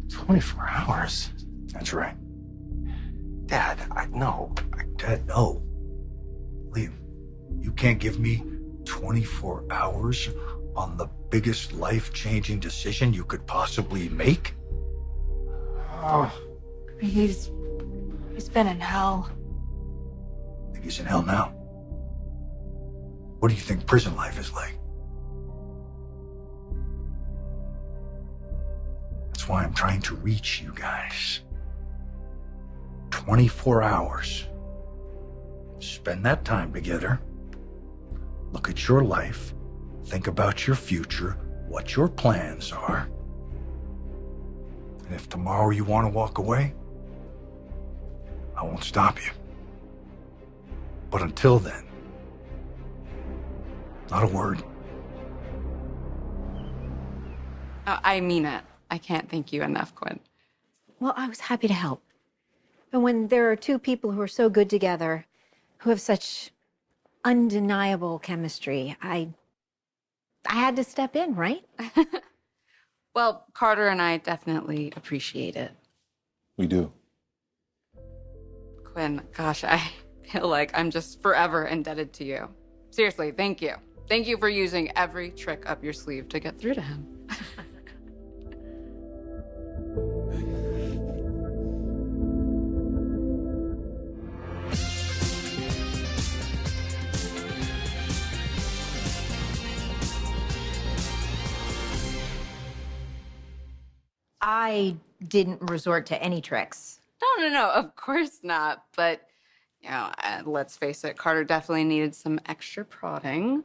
24 hours? That's right. Dad, no. Dad, no. Liam, you can't give me 24 hours on the biggest life-changing decision you could possibly make? He's been in hell. I think he's in hell now. What do you think prison life is like? That's why I'm trying to reach you guys. 24 hours. Spend that time together. Look at your life. Think about your future, what your plans are. And if tomorrow you want to walk away, I won't stop you. But until then, not a word. I mean it. I can't thank you enough, Quinn. Well, I was happy to help. And when there are two people who are so good together, who have such undeniable chemistry, I had to step in, right? Well, Carter and I definitely appreciate it. We do. Quinn, gosh, I feel like I'm just forever indebted to you. Seriously, thank you. Thank you for using every trick up your sleeve to get through to him. I didn't resort to any tricks. No, of course not. But, you know, let's face it, Carter definitely needed some extra prodding.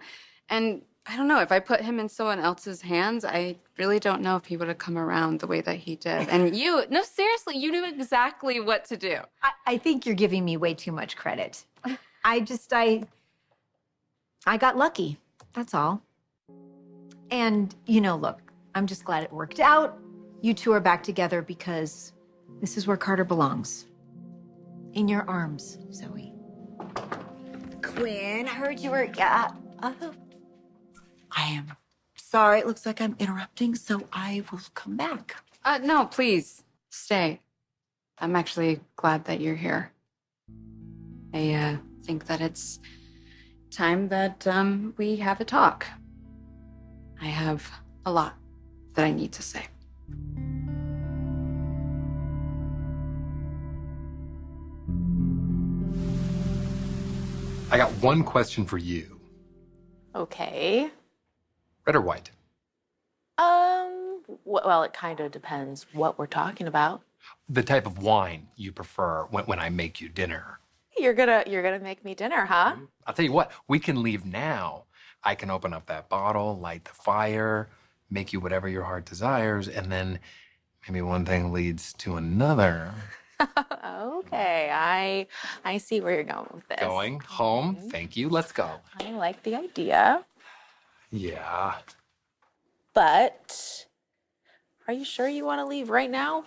And I don't know, if I put him in someone else's hands, I really don't know if he would have come around the way that he did. And no, seriously, you knew exactly what to do. I think you're giving me way too much credit. I got lucky, that's all. And, look, I'm just glad it worked out. You two are back together because this is where Carter belongs. In your arms, Zoe. Quinn, I heard you were, I am sorry. It looks like I'm interrupting, so I will come back. No, please, stay. I'm actually glad that you're here. I think that it's time that we have a talk. I have a lot that I need to say. I got one question for you. Okay. Red or white? Well, it kind of depends what we're talking about. The type of wine you prefer when I make you dinner. You're gonna make me dinner, huh? I'll tell you what, we can leave now. I can open up that bottle, light the fire, make you whatever your heart desires, and then maybe one thing leads to another. Okay, I see where you're going with this. Going home, thank you, let's go. I like the idea. Yeah. But are you sure you want to leave right now?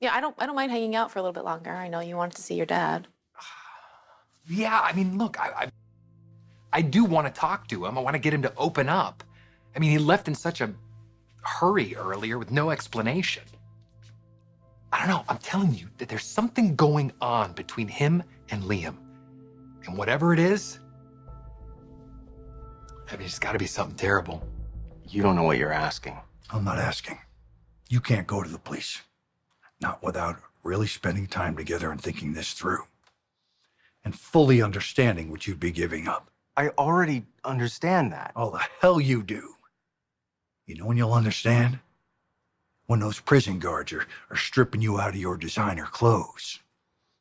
Yeah, I don't mind hanging out for a little bit longer. I know you wanted to see your dad. Yeah, I mean, look, I do want to talk to him. I want to get him to open up. I mean, he left in such a hurry earlier with no explanation. I don't know, I'm telling you that there's something going on between him and Liam. And whatever it is, I mean, it's got to be something terrible. You don't know what you're asking. I'm not asking. You can't go to the police. Not without really spending time together and thinking this through. And fully understanding what you'd be giving up. I already understand that. Oh, the hell you do. You know when you'll understand? When those prison guards are stripping you out of your designer clothes,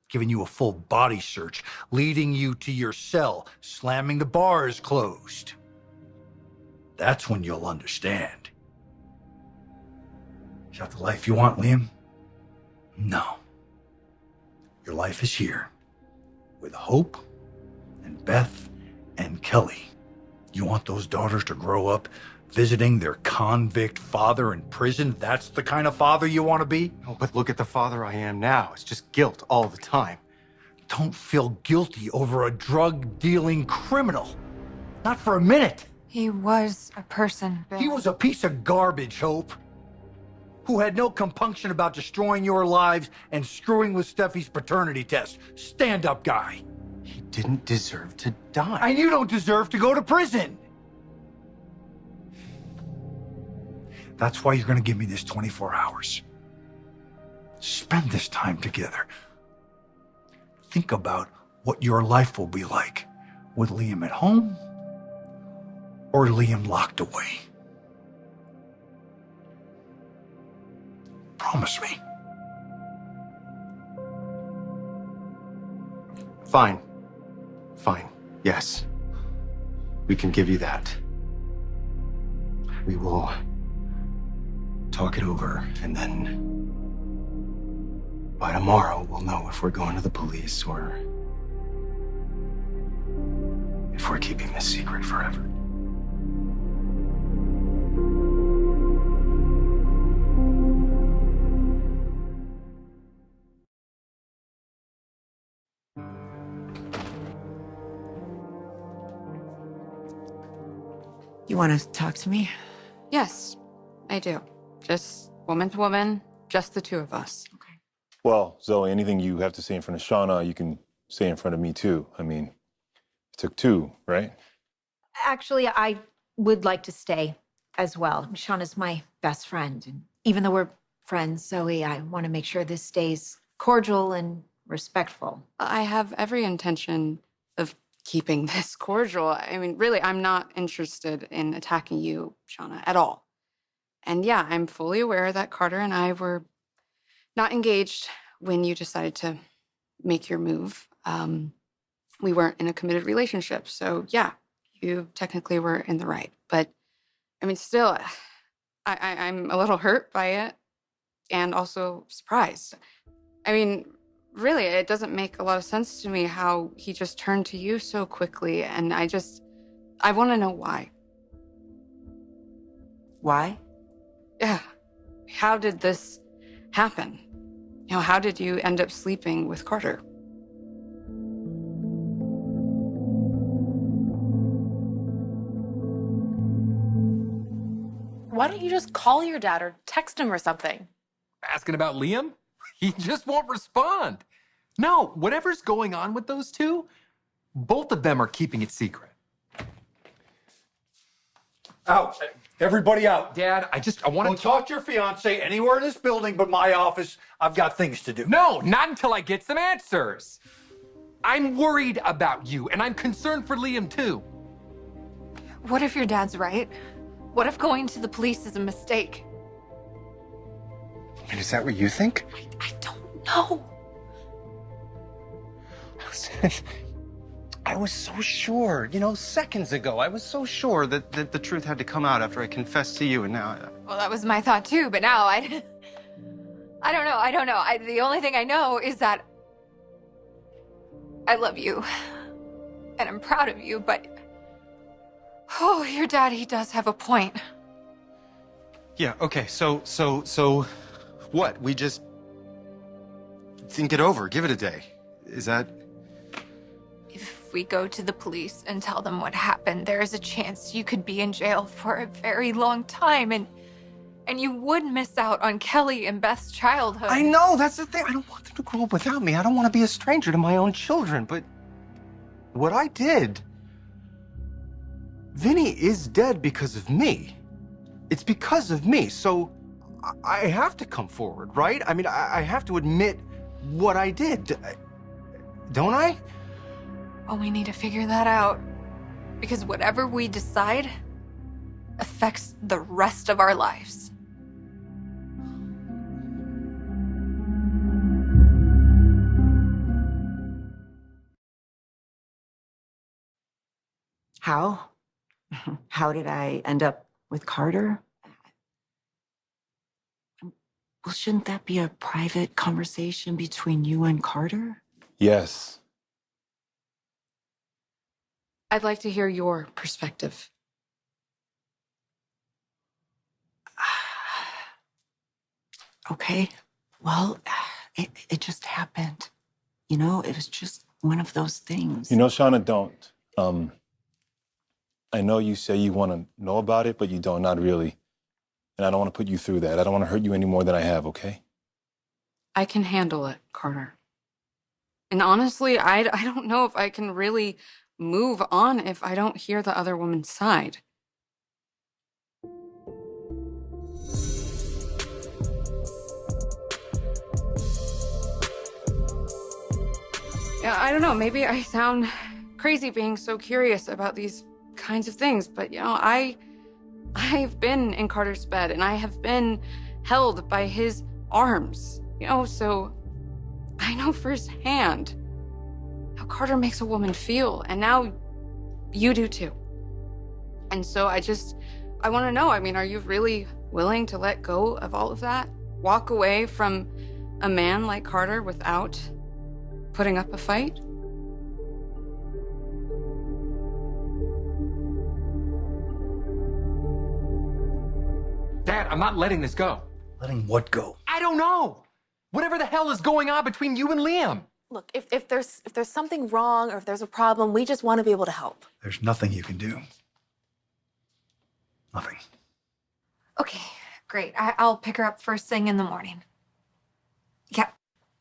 giving you a full body search, leading you to your cell, slamming the bars closed. That's when you'll understand. Is that the life you want, Liam? No. Your life is here. With Hope and Beth and Kelly. You want those daughters to grow up visiting their convict father in prison? That's the kind of father you want to be? No, but look at the father I am now. It's just guilt all the time. Don't feel guilty over a drug-dealing criminal. Not for a minute. He was a person, Bill. He was a piece of garbage, Hope. who had no compunction about destroying your lives and screwing with Steffi's paternity test. Stand-up guy. He didn't deserve to die. And you don't deserve to go to prison. That's why you're going to give me this 24 hours. Spend this time together. Think about what your life will be like with Liam at home or Liam locked away. Promise me. Fine. Fine. Yes. We can give you that. We will talk it over, and then by tomorrow, we'll know if we're going to the police or if we're keeping this secret forever. You want to talk to me? Yes, I do. Just woman to woman, just the two of us. Okay. Well, Zoe, anything you have to say in front of Shauna, you can say in front of me too. I mean, it took two, right? Actually, I would like to stay as well. Shauna's my best friend. And even though we're friends, Zoe, I want to make sure this stays cordial and respectful. I have every intention of keeping this cordial. I mean, really, I'm not interested in attacking you, Shauna, at all. And yeah, I'm fully aware that Carter and I were not engaged when you decided to make your move. We weren't in a committed relationship. So yeah, you technically were in the right. But I mean, still, I'm a little hurt by it and also surprised. I mean, really, it doesn't make a lot of sense to me how he just turned to you so quickly. And I want to know why. Why? Yeah. How did this happen? You know, how did you end up sleeping with Carter? Why don't you just call your dad or text him or something? Asking about Liam? He just won't respond. No, whatever's going on with those two, both of them are keeping it secret. Out. Everybody out. Dad, I want Don't to talk to your fiance anywhere in this building but my office. I've got things to do. No, not until I get some answers. I'm worried about you, and I'm concerned for Liam too. What if your dad's right? What if going to the police is a mistake? And is that what you think? I don't know. I was so sure, seconds ago, I was so sure that the truth had to come out after I confessed to you, and now... Well, that was my thought too, but now I don't know. The only thing I know is that I love you, and I'm proud of you, but... Oh, your dad, he does have a point. Yeah, okay, so what? We just think it over, give it a day. Is that... If we go to the police and tell them what happened, there is a chance you could be in jail for a very long time, and you would miss out on Kelly and Beth's childhood. I know, that's the thing. I don't want them to grow up without me. I don't want to be a stranger to my own children, but what I did... Vinny is dead because of me. It's because of me, so I have to come forward, right? I mean, I have to admit what I did. Don't I? Well, we need to figure that out. Because whatever we decide affects the rest of our lives. How? How did I end up with Carter? Well, shouldn't that be a private conversation between you and Carter? Yes. I'd like to hear your perspective. Okay. Well, it just happened. You know, it was just one of those things. You know, Shauna, don't. I know you say you want to know about it, but you don't, not really. And I don't want to put you through that. I don't want to hurt you any more than I have, okay? I can handle it, Carter. And honestly, I don't know if I can really move on if I don't hear the other woman's side. Yeah, I don't know. Maybe I sound crazy being so curious about these kinds of things, but I've been in Carter's bed and I have been held by his arms, so I know firsthand how Carter makes a woman feel, and now you do too. And so I want to know, are you really willing to let go of all of that? Walk away from a man like Carter without putting up a fight? Dad, I'm not letting this go. Letting what go? I don't know. Whatever the hell is going on between you and Liam. Look, if there's something wrong or if there's a problem, we just want to be able to help. There's nothing you can do. Nothing. Okay, great. I'll pick her up first thing in the morning. Yeah,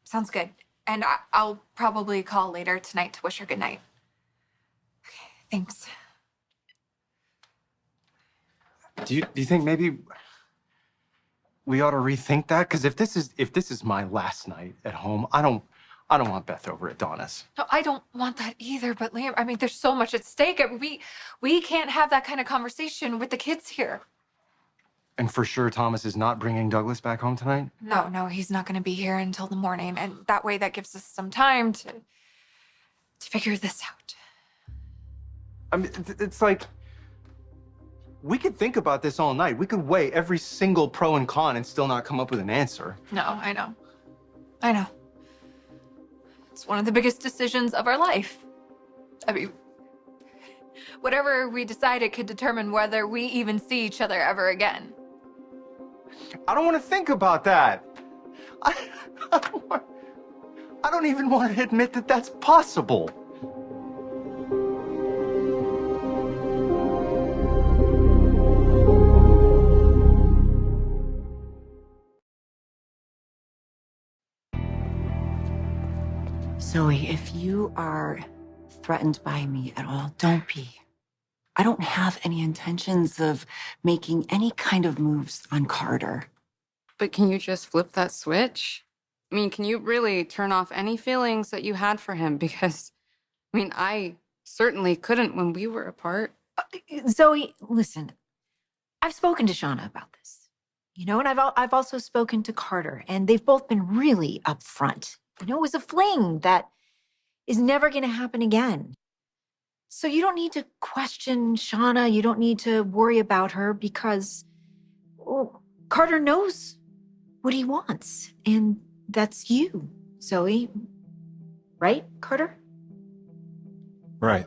sounds good. And I'll probably call later tonight to wish her good night. Okay, thanks. Do you think maybe we ought to rethink that? Because if this is my last night at home, I don't want Beth over at Donna's. No, I don't want that either, but Liam, there's so much at stake. We can't have that kind of conversation with the kids here. And for sure, Thomas is not bringing Douglas back home tonight? No, he's not going to be here until the morning. And that way, that gives us some time to figure this out. It's like, we could think about this all night. We could weigh every single pro and con and still not come up with an answer. No, I know. It's one of the biggest decisions of our life. Whatever we decide, it could determine whether we even see each other ever again. I don't want to think about that. I don't even want to admit that that's possible. Zoe, if you are threatened by me at all, don't be. I don't have any intentions of making any kind of moves on Carter. But can you just flip that switch? Can you really turn off any feelings that you had for him? Because, I certainly couldn't when we were apart. Zoe, listen, I've spoken to Shauna about this, and I've also spoken to Carter, and they've both been really upfront. It was a fling that is never going to happen again. So you don't need to question Shauna. You don't need to worry about her because, Carter knows what he wants. And that's you, Zoe. Right, Carter? Right.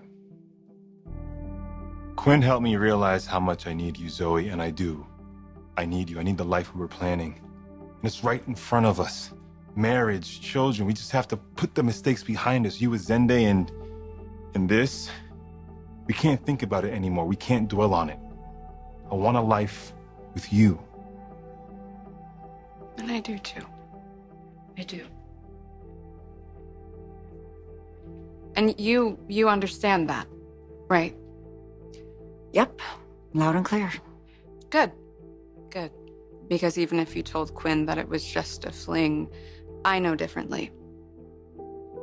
Quinn helped me realize how much I need you, Zoe, and I do. I need you. I need the life we were planning. And it's right in front of us. Marriage, children, we just have to put the mistakes behind us. You with Zende and this, we can't think about it anymore. We can't dwell on it. I want a life with you. And I do too. I do. And you understand that, right? Yep, loud and clear. Good. Because even if you told Quinn that it was just a fling, I know differently.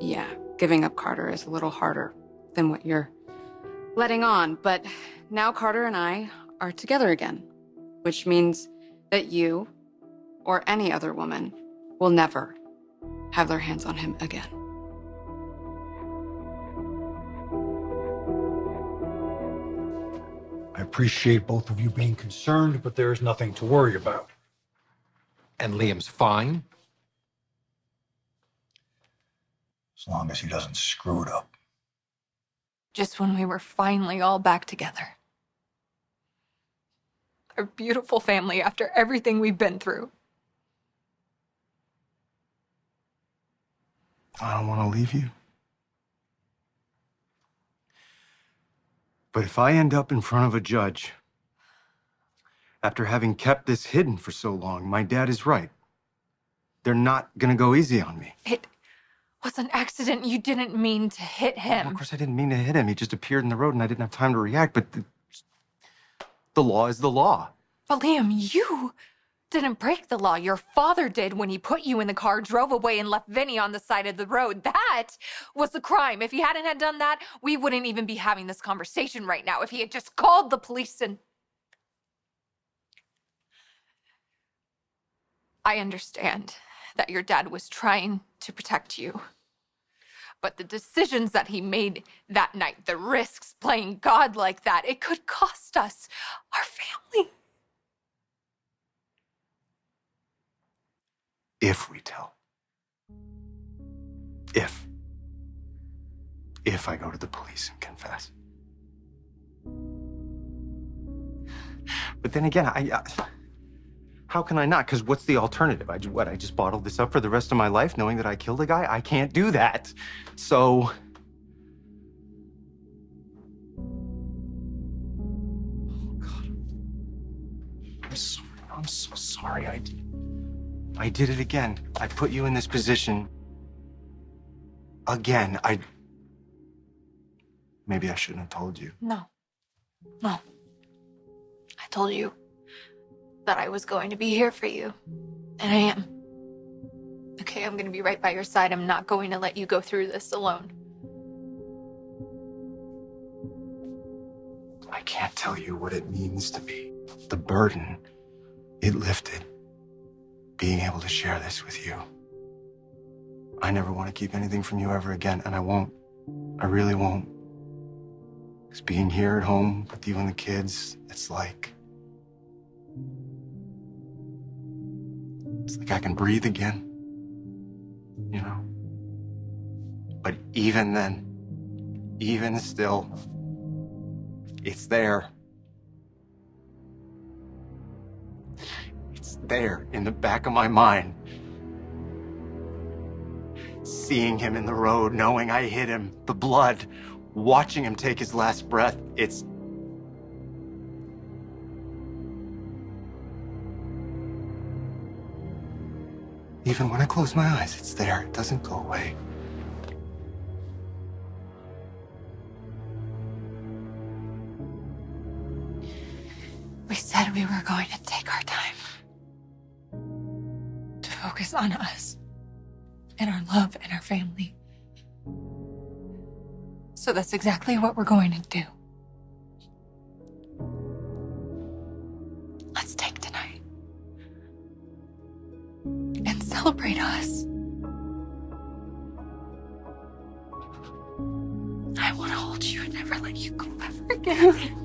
Yeah, giving up Carter is a little harder than what you're letting on. But now Carter and I are together again, which means that you or any other woman will never have their hands on him again. I appreciate both of you being concerned, but there's nothing to worry about. And Liam's fine? As long as he doesn't screw it up. Just when we were finally all back together. Our beautiful family after everything we've been through. I don't want to leave you. But if I end up in front of a judge After having kept this hidden for so long, my dad is right. They're not gonna go easy on me. It was an accident. You didn't mean to hit him. Of course, I didn't mean to hit him. He just appeared in the road and I didn't have time to react, but the law is the law. But Liam, you didn't break the law. Your father did when he put you in the car, drove away, and left Vinny on the side of the road. That was the crime. If he hadn't had done that, we wouldn't even be having this conversation right now. If he had just called the police and... I understand that your dad was trying to protect you. But the decisions that he made that night, the risks playing God like that, it could cost us our family. If we tell. If I go to the police and confess. But then again, how can I not? Because what's the alternative? I just bottled this up for the rest of my life knowing that I killed a guy? I can't do that. So... Oh, God. I'm sorry. I'm so sorry. I did it again. I put you in this position. Again. Maybe I shouldn't have told you. No. I told you that I was going to be here for you. And I am. Okay, I'm going to be right by your side. I'm not going to let you go through this alone. I can't tell you what it means to me. The burden it lifted, being able to share this with you. I never want to keep anything from you ever again, and I won't. I really won't. Because being here at home with you and the kids, it's like I can breathe again, you know? But even then, even still, it's there. It's there in the back of my mind. Seeing him in the road, knowing I hit him, the blood, watching him take his last breath, it's... Even when I close my eyes, it's there. It doesn't go away. We said we were going to take our time to focus on us and our love and our family. So that's exactly what we're going to do. Let's take tonight and celebrate us. I want to hold you and never let you go ever again.